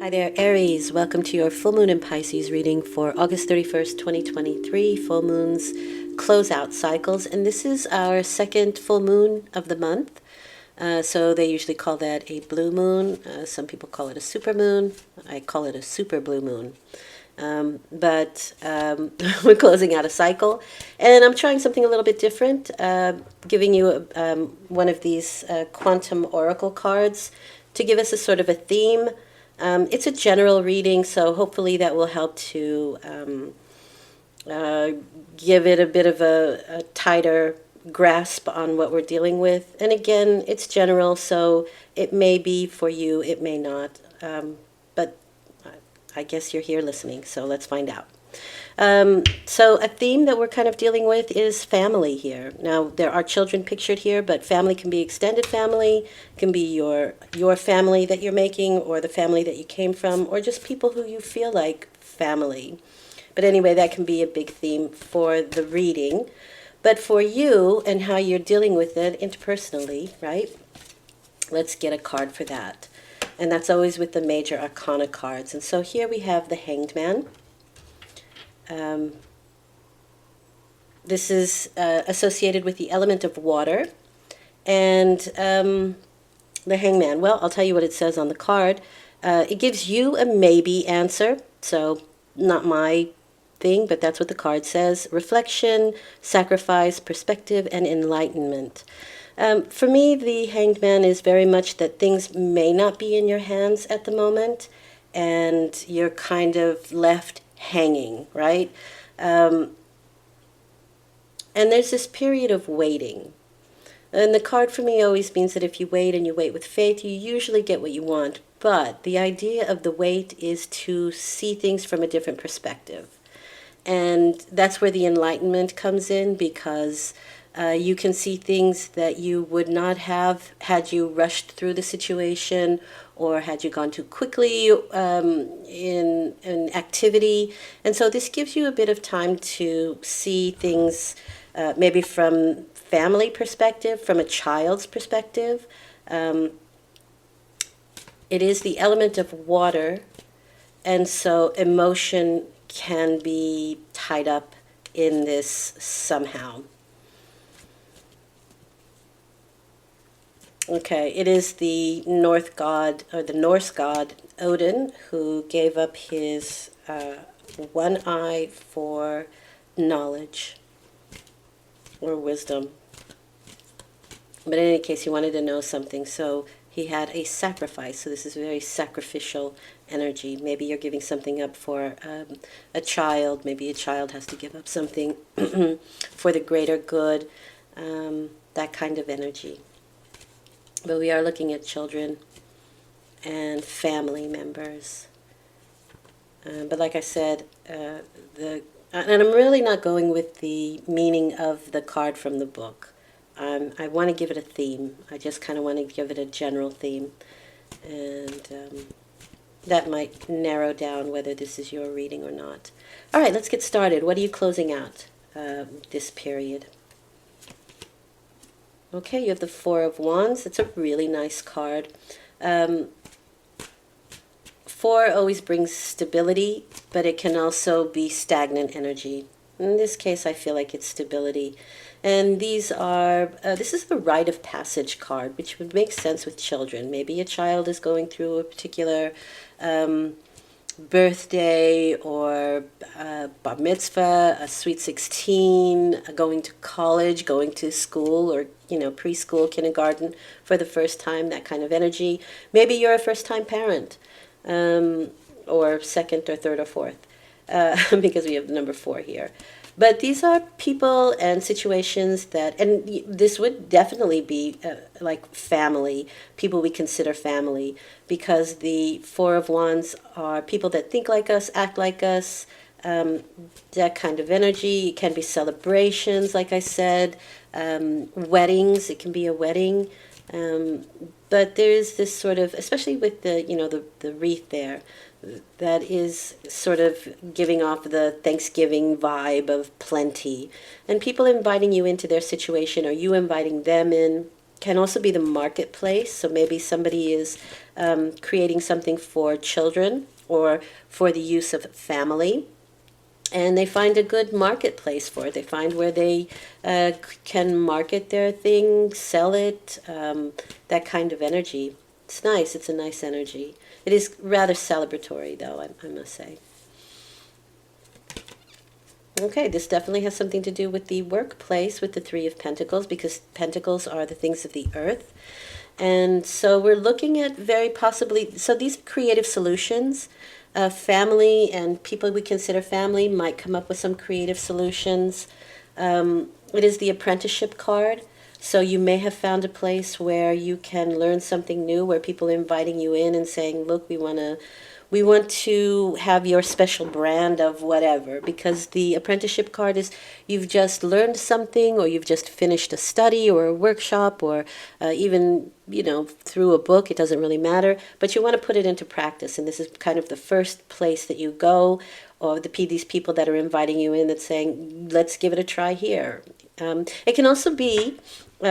Hi there, Aries. Welcome to your full moon in Pisces reading for August 31st, 2023. Full moons closeout cycles. And this is our second full moon of the month. So they usually call that a blue moon. Some people call it a super moon. I call it a super blue moon. But we're closing out a cycle. And I'm trying something a little bit different, giving you one of these quantum oracle cards to give us a sort of a theme. It's a general reading, so hopefully that will help to give it a bit of a tighter grasp on what we're dealing with. And again, it's general, so it may be for you, it may not. But I guess you're here listening, so let's find out. So a theme that we're kind of dealing with is family here. Now, there are children pictured here, but family can be extended family, can be your family that you're making, or the family that you came from, or just people who you feel like family. But anyway, that can be a big theme for the reading. But for you and how you're dealing with it interpersonally, right? Let's get a card for that. And that's always with the major arcana cards. And so here we have the Hanged Man. This is associated with the element of water. And the Hangman, well, I'll tell you what it says on the card. It gives you a maybe answer, so not my thing, but that's what the card says. Reflection, sacrifice, perspective, and enlightenment. For me, the Hanged Man is very much that things may not be in your hands at the moment, and you're kind of left hanging, right? And there's this period of waiting. And the card for me always means that if you wait and you wait with faith, you usually get what you want. But the idea of the wait is to see things from a different perspective. And that's where the enlightenment comes in, because you can see things that you would not have had you rushed through the situation, or had you gone too quickly in activity. And so this gives you a bit of time to see things maybe from family perspective, from a child's perspective. It is the element of water, and so emotion can be tied up in this somehow. Okay, it is the North god, or the Norse god Odin, who gave up his one eye for knowledge or wisdom. But in any case, he wanted to know something, so he had a sacrifice. So this is very sacrificial energy. Maybe you're giving something up for a child. Maybe a child has to give up something for the greater good, that kind of energy. But we are looking at children and family members. But like I said, and I'm really not going with the meaning of the card from the book. I want to give it a theme. I just kind of want to give it a general theme. And that might narrow down whether this is your reading or not. All right, let's get started. What are you closing out this period? Okay, you have the Four of Wands. It's a really nice card. Four always brings stability, but it can also be stagnant energy. In this case, I feel like it's stability. And these are, this is the rite of passage card, which would make sense with children. Maybe a child is going through a particular birthday, or bar mitzvah, a sweet 16, going to college, going to school, or preschool, kindergarten for the first time, that kind of energy. Maybe you're a first-time parent, or second or third or fourth, because we have the number 4 here. But these are people and situations that, and this would definitely be like family, people we consider family, because the Four of Wands are people that think like us, act like us, that kind of energy. It can be celebrations, like I said, weddings. It can be a wedding. But there's this sort of, especially with the wreath there, that is sort of giving off the Thanksgiving vibe of plenty. And people inviting you into their situation, or you inviting them in. Can also be the marketplace. So maybe somebody is creating something for children or for the use of family, and they find a good marketplace for it. They find where they can market their thing, sell it, that kind of energy. It's nice. It's a nice energy. It is rather celebratory, though, I must say. Okay, this definitely has something to do with the workplace with the Three of Pentacles, because Pentacles are the things of the earth. And so we're looking at very possibly, so these creative solutions, family and people we consider family might come up with some creative solutions. It is the apprenticeship card. So you may have found a place where you can learn something new, where people are inviting you in and saying, look, we want to have your special brand of whatever, because the apprenticeship card is you've just learned something, or you've just finished a study or a workshop, or even, through a book. It doesn't really matter, but you want to put it into practice. And this is kind of the first place that you go, or these people that are inviting you in that's saying, let's give it a try here. It can also be,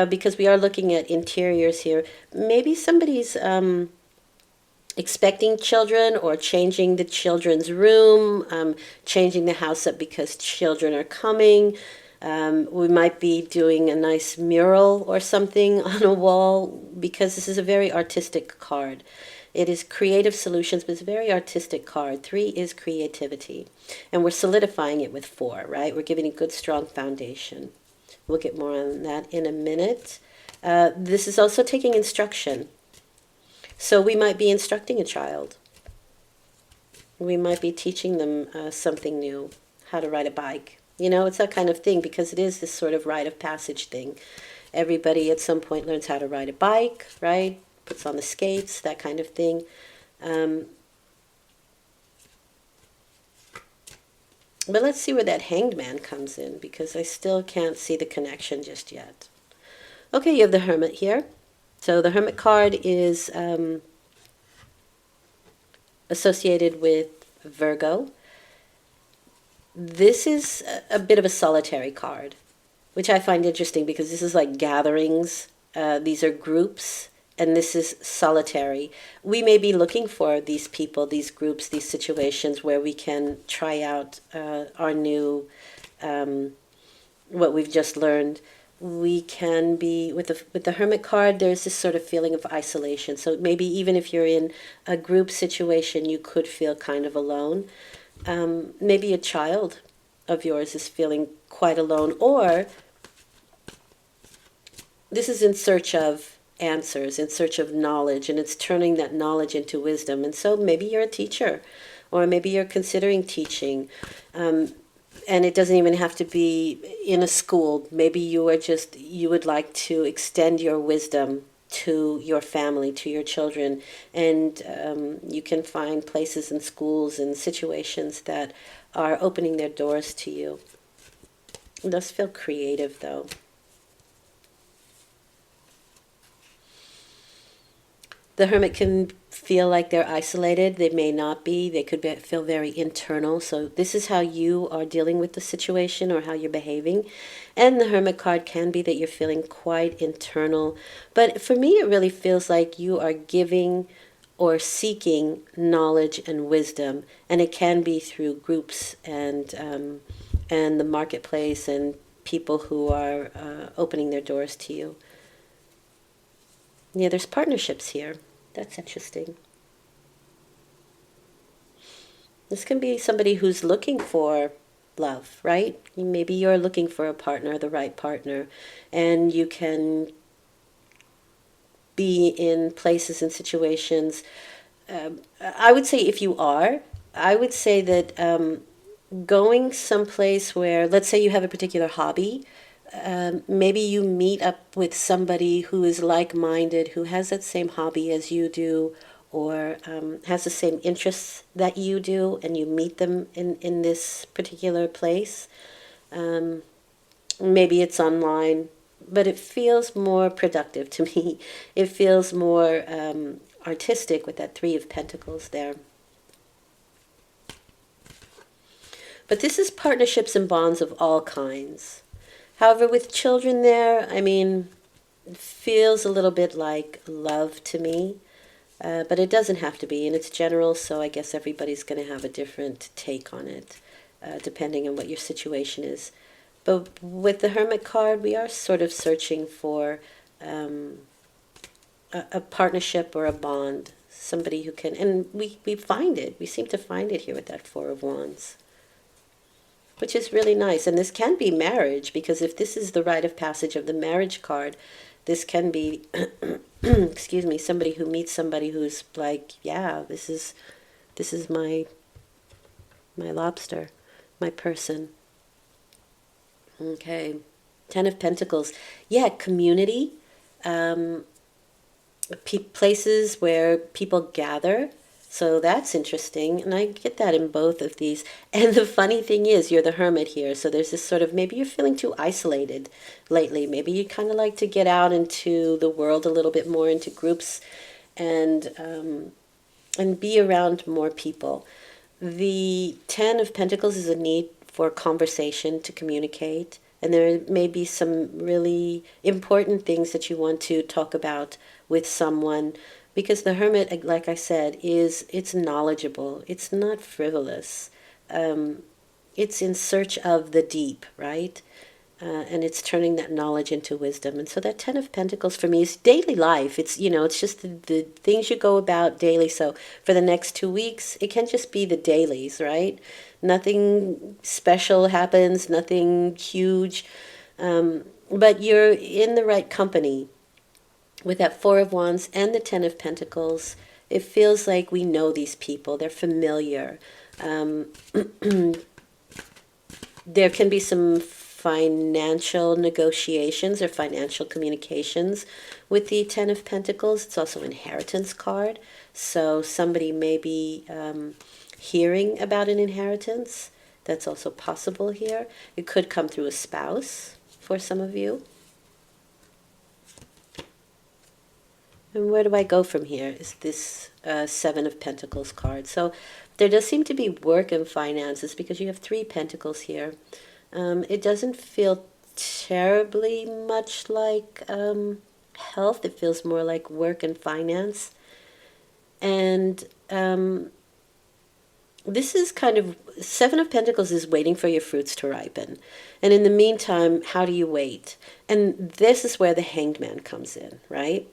because we are looking at interiors here, maybe somebody's expecting children, or changing the children's room, changing the house up because children are coming. We might be doing a nice mural or something on a wall, because this is a very artistic card. It is creative solutions, but it's a very artistic card. 3 is creativity. And we're solidifying it with 4, right? We're giving a good, strong foundation. We'll get more on that in a minute. This is also taking instruction. So we might be instructing a child. We might be teaching them something new, how to ride a bike. It's that kind of thing, because it is this sort of rite of passage thing. Everybody at some point learns how to ride a bike, right? Puts on the skates, that kind of thing. But let's see where that Hanged Man comes in, because I still can't see the connection just yet. Okay, you have the Hermit here. So the Hermit card is associated with Virgo. This is a bit of a solitary card, which I find interesting, because this is like gatherings. These are groups, and this is solitary. We may be looking for these people, these groups, these situations where we can try out our new, what we've just learned. We can be, with the Hermit card, there's this sort of feeling of isolation. So maybe even if you're in a group situation, you could feel kind of alone. Maybe a child of yours is feeling quite alone, or this is in search of answers, in search of knowledge, and it's turning that knowledge into wisdom. And so maybe you're a teacher, or maybe you're considering teaching. And it doesn't even have to be in a school. Maybe you would like to extend your wisdom to your family, to your children. And you can find places and schools and situations that are opening their doors to you. It does feel creative, though. The Hermit can feel like they're isolated. They may not be. They could feel very internal. So this is how you are dealing with the situation, or how you're behaving. And the Hermit card can be that you're feeling quite internal. But for me, it really feels like you are giving or seeking knowledge and wisdom. And it can be through groups and the marketplace, and people who are opening their doors to you. Yeah, there's partnerships here. That's interesting. This can be somebody who's looking for love, right? Maybe you're looking for a partner, the right partner, and you can be in places and situations. I would say if you are, I would say that going someplace where, let's say you have a particular hobby, maybe you meet up with somebody who is like-minded, who has that same hobby as you do, or has the same interests that you do, and you meet them in this particular place. Maybe it's online, but it feels more productive to me. It feels more artistic with that 3 of Pentacles there. But this is partnerships and bonds of all kinds. However, with children there, I mean, feels a little bit like love to me, but it doesn't have to be, and it's general, so I guess everybody's going to have a different take on it, depending on what your situation is. But with the Hermit card, we are sort of searching for um, a partnership or a bond, somebody who can, and we find it. We seem to find it here with that Four of Wands, which is really nice. And this can be marriage, because if this is the rite of passage of the marriage card, this can be, excuse me, somebody who meets somebody who's like, yeah, this is my lobster, my person. Okay, Ten of Pentacles. Yeah, community, um, places where people gather. So that's interesting, and I get that in both of these. And the funny thing is, you're the hermit here, so there's this sort of, maybe you're feeling too isolated lately. Maybe you kind of like to get out into the world a little bit more, into groups, and be around more people. The Ten of Pentacles is a need for conversation, to communicate, and there may be some really important things that you want to talk about with someone, because the Hermit, like I said, it's knowledgeable. It's not frivolous. It's in search of the deep, right? And it's turning that knowledge into wisdom. And so that Ten of Pentacles for me is daily life. It's, it's just the things you go about daily. So for the next 2 weeks, it can just be the dailies, right? Nothing special happens, nothing huge. But you're in the right company with that Four of Wands and the Ten of Pentacles. It feels like we know these people. They're familiar. There can be some financial negotiations or financial communications with the Ten of Pentacles. It's also an inheritance card. So somebody may be hearing about an inheritance. That's also possible here. It could come through a spouse for some of you. And where do I go from here is this Seven of Pentacles card. So there does seem to be work and finances, because you have three pentacles here. It doesn't feel terribly much like health. It feels more like work and finance. And this is kind of, Seven of Pentacles is waiting for your fruits to ripen. And in the meantime, how do you wait? And this is where the Hanged Man comes in, right?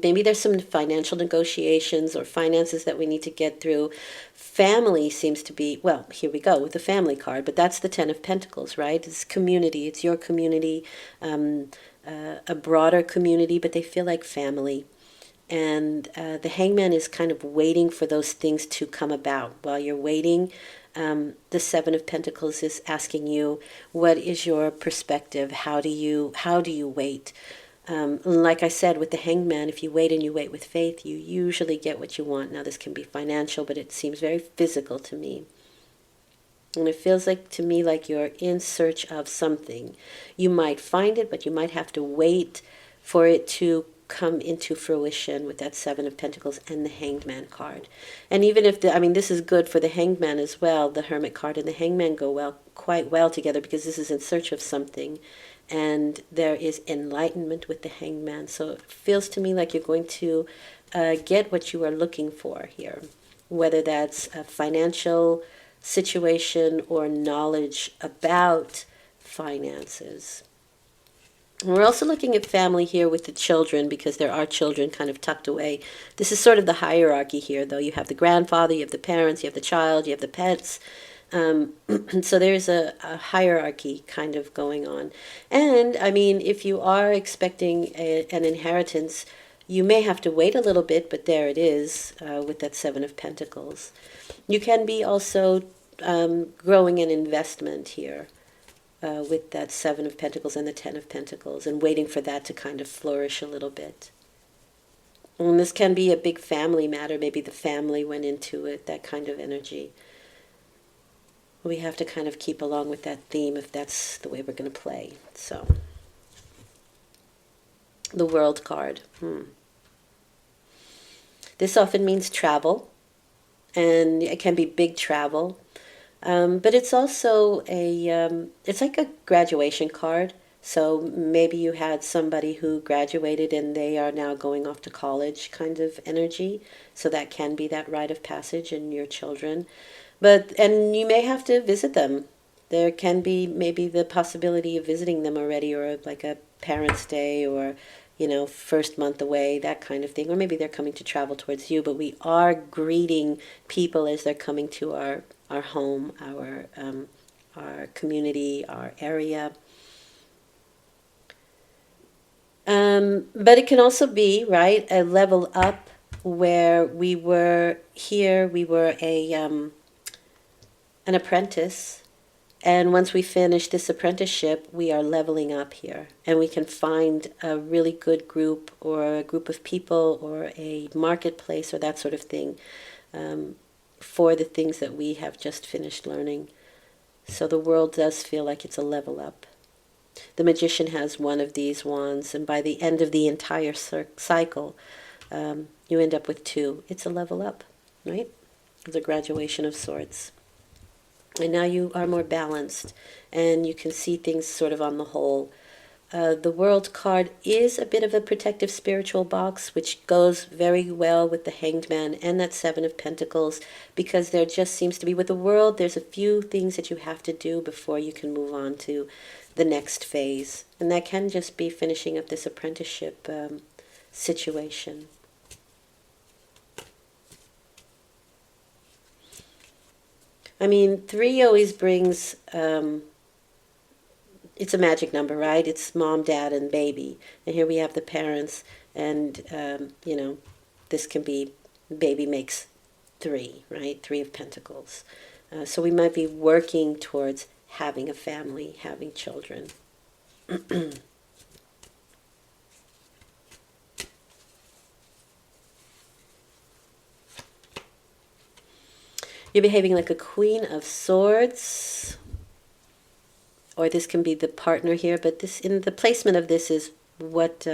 Maybe there's some financial negotiations or finances that we need to get through. Family seems to be, well, here we go with the family card, but that's the Ten of Pentacles, right? It's community, it's your community, a broader community, but they feel like family. And the Hangman is kind of waiting for those things to come about. While you're waiting, the Seven of Pentacles is asking you, what is your perspective? How do you wait? Like I said, with the Hangman, if you wait and you wait with faith, you usually get what you want. Now, this can be financial, but it seems very physical to me. And it feels like to me like you're in search of something. You might find it, but you might have to wait for it to come into fruition with that Seven of Pentacles and the Hanged Man card. And even if this is good for the Hanged Man as well. The Hermit card and the Hanged Man go quite well together, because this is in search of something. And there is enlightenment with the Hanged Man. So it feels to me like you're going to get what you are looking for here, whether that's a financial situation or knowledge about finances. We're also looking at family here with the children, because there are children kind of tucked away. This is sort of the hierarchy here, though. You have the grandfather, you have the parents, you have the child, you have the pets. So there's a hierarchy kind of going on. And, if you are expecting an inheritance, you may have to wait a little bit, but there it is with that Seven of Pentacles. You can be also growing an investment here. With that Seven of Pentacles and the Ten of Pentacles, and waiting for that to kind of flourish a little bit. And this can be a big family matter. Maybe the family went into it, that kind of energy. We have to kind of keep along with that theme if that's the way we're going to play. So, the World card. This often means travel, and it can be big travel. But it's also it's like a graduation card. So maybe you had somebody who graduated and they are now going off to college kind of energy. So that can be that rite of passage in your children. And you may have to visit them. There can be maybe the possibility of visiting them already, or like a parents' day, or, first month away, that kind of thing. Or maybe they're coming to travel towards you, but we are greeting people as they're coming to our home, our community, our area. But it can also be, right, a level up where we were here, we were an apprentice. And once we finish this apprenticeship, we are leveling up here. And we can find a really good group or a group of people or a marketplace or that sort of thing for the things that we have just finished learning. So the world does feel like it's a level up. The magician has one of these wands, and by the end of the entire cycle, you end up with two. It's a level up, right? It's a graduation of sorts. And now you are more balanced, and you can see things sort of on the whole. The World card is a bit of a protective spiritual box, which goes very well with the Hanged Man and that Seven of Pentacles, because there just seems to be, with the World, there's a few things that you have to do before you can move on to the next phase. And that can just be finishing up this apprenticeship situation. I mean, 3 always brings... it's a magic number, right? It's mom, dad, and baby. And here we have the parents, and, this can be baby makes 3, right? 3 of Pentacles. So we might be working towards having a family, having children. You're behaving like a Queen of Swords. Or this can be the partner here, but this, in the placement of this, is what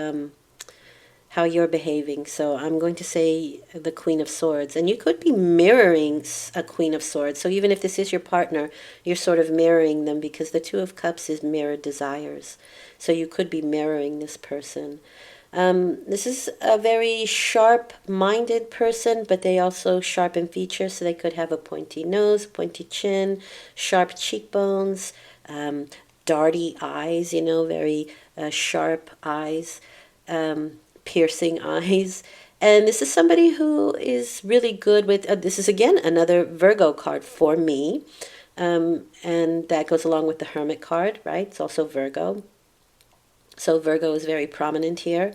how you're behaving. So I'm going to say the Queen of Swords, and you could be mirroring a Queen of Swords. So even if this is your partner, you're sort of mirroring them, because the Two of Cups is mirrored desires. So you could be mirroring this person. This is a very sharp-minded person, but they also sharpen features, so they could have a pointy nose, pointy chin, sharp cheekbones, darty eyes, very sharp eyes, piercing eyes. And this is somebody who is really good with, this is again another Virgo card for me, and that goes along with the Hermit card, right? It's also Virgo. So Virgo is very prominent here.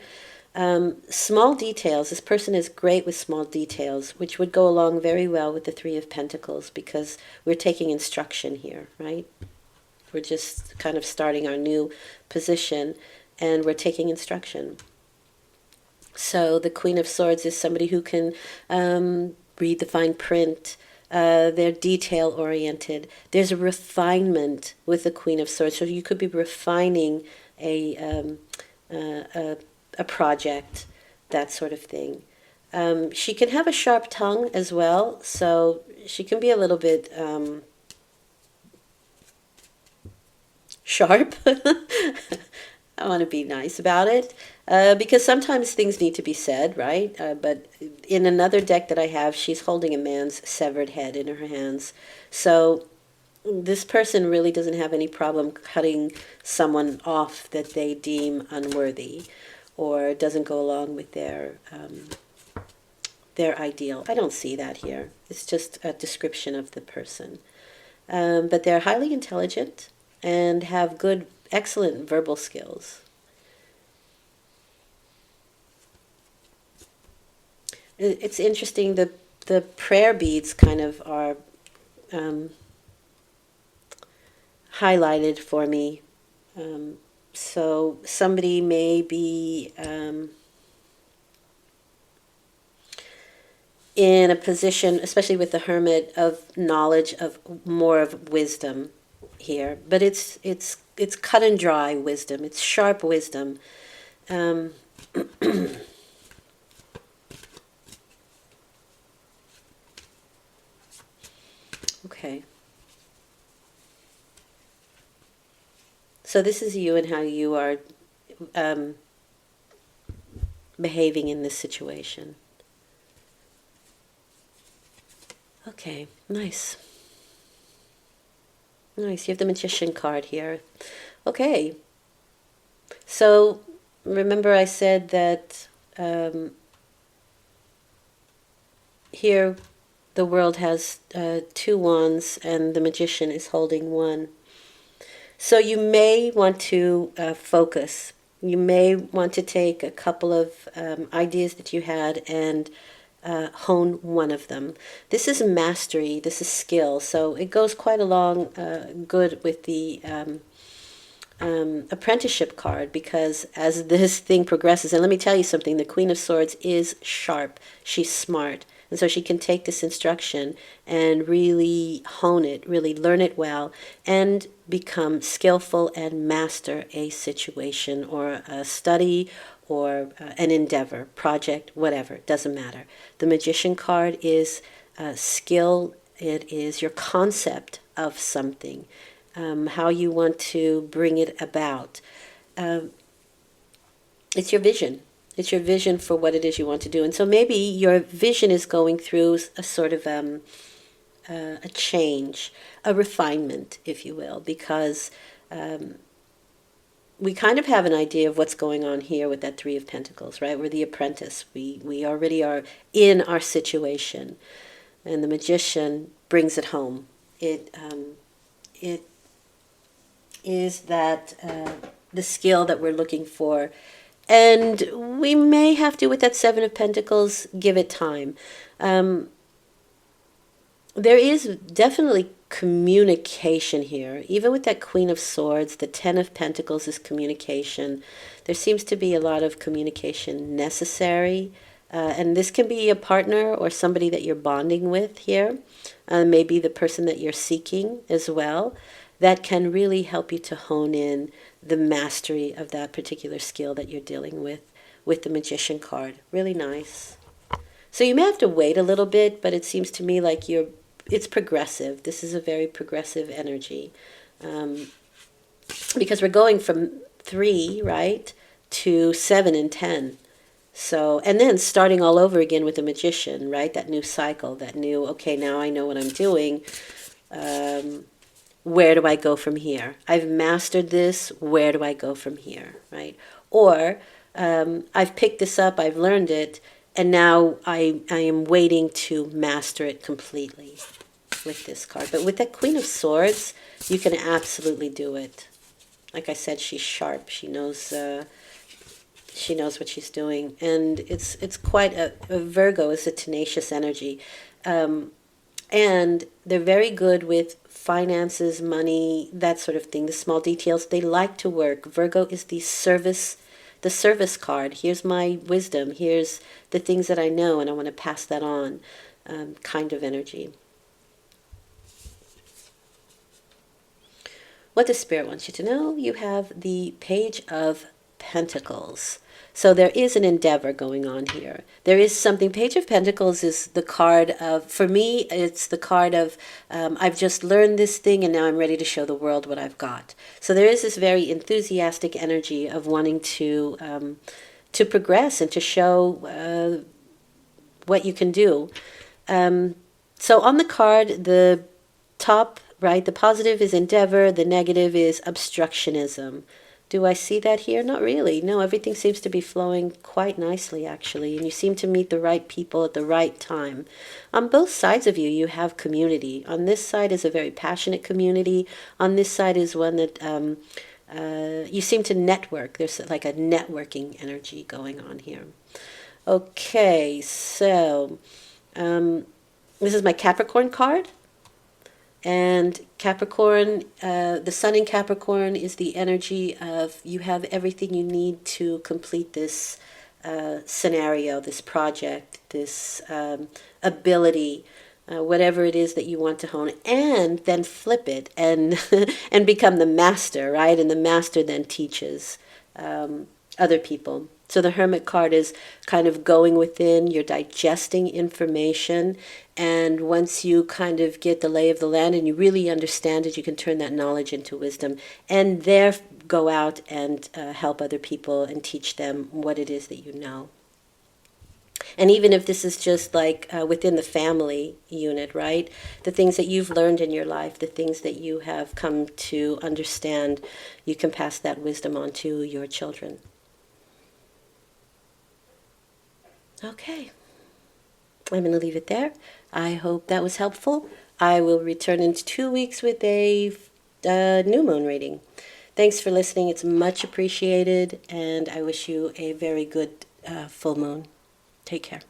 Small details. This person is great with small details, which would go along very well with the Three of Pentacles, because we're taking instruction here, right? We're just kind of starting our new position, and we're taking instruction. So the Queen of Swords is somebody who can read the fine print. They're detail-oriented. There's a refinement with the Queen of Swords. So you could be refining a project, that sort of thing. She can have a sharp tongue as well, so she can be a little bit sharp. I want to be nice about it, because sometimes things need to be said, right? But in another deck that I have, she's holding a man's severed head in her hands. So this person really doesn't have any problem cutting someone off that they deem unworthy or doesn't go along with their ideal. I don't see that here. It's just a description of the person. But they're highly intelligent and have good, excellent verbal skills. It's interesting, the prayer beads kind of are highlighted for me. So somebody may be in a position, especially with the Hermit, of knowledge, of more of wisdom here. But it's cut and dry wisdom. It's sharp wisdom. Okay. So this is you and how you are um, behaving in this situation. Okay, nice. Nice. You have the Magician card here. Okay. So remember I said that here the world has two wands and the Magician is holding one. So you may want to focus. You may want to take a couple of ideas that you had and hone one of them. This is mastery, this is skill, so it goes quite along good with the apprenticeship card, because as this thing progresses, and let me tell you something, the Queen of Swords is sharp, she's smart, and so she can take this instruction and really hone it, really learn it well, and become skillful and master a situation or a study or an endeavor, project, whatever, it doesn't matter. The Magician card is skill, it is your concept of something, how you want to bring it about. It's your vision. It's your vision for what it is you want to do. And so maybe your vision is going through a sort of a change, a refinement, if you will, because we kind of have an idea of what's going on here with that Three of Pentacles, right? We're the apprentice. We already are in our situation. And the Magician brings it home. It is that the skill that we're looking for. And we may have to, with that Seven of Pentacles, give it time. There is definitely communication here. Even with that Queen of Swords, the Ten of Pentacles is communication. There seems to be a lot of communication necessary. And this can be a partner or somebody that you're bonding with here. Maybe the person that you're seeking as well. That can really help you to hone in the mastery of that particular skill that you're dealing with the Magician card. Really nice. So you may have to wait a little bit, but it seems to me like it's progressive. This is a very progressive energy. Because we're going from 3, right, to 7 and 10. So, and then starting all over again with the Magician, right? That new cycle, that new, okay, now I know what I'm doing. Where do I go from here? I've mastered this. Where do I go from here, right? Or I've picked this up, I've learned it, and now I am waiting to master it completely with this card. But with that Queen of Swords, you can absolutely do it. Like I said, she's sharp. She knows what she's doing, and it's quite a Virgo is a tenacious energy. And they're very good with finances, money, that sort of thing, the small details. They like to work. Virgo is the service card. Here's my wisdom. Here's the things that I know, and I want to pass that on, kind of energy. What does Spirit want you to know? You have the Page of Pentacles. So there is an endeavor going on here. There is something. Page of Pentacles is the card of, for me, it's the card of, I've just learned this thing and now I'm ready to show the world what I've got. So there is this very enthusiastic energy of wanting to progress and to show what you can do. So on the card, the top, right, the positive is endeavor, the negative is obstructionism. Do I see that here? Not really. No, everything seems to be flowing quite nicely, actually, and you seem to meet the right people at the right time. On both sides of you, you have community. On this side is a very passionate community. On this side is one that you seem to network. There's like a networking energy going on here. Okay, so this is my Capricorn card. And Capricorn, the Sun in Capricorn is the energy of you have everything you need to complete this scenario, this project, this ability, whatever it is that you want to hone, and then flip it and and become the master, right? And the master then teaches other people. So the Hermit card is kind of going within, you're digesting information, and once you kind of get the lay of the land and you really understand it, you can turn that knowledge into wisdom, and there go out and help other people and teach them what it is that you know. And even if this is just like within the family unit, right? The things that you've learned in your life, the things that you have come to understand, you can pass that wisdom on to your children. Okay, I'm going to leave it there. I hope that was helpful. I will return in 2 weeks with a new moon reading. Thanks for listening. It's much appreciated, and I wish you a very good full moon. Take care.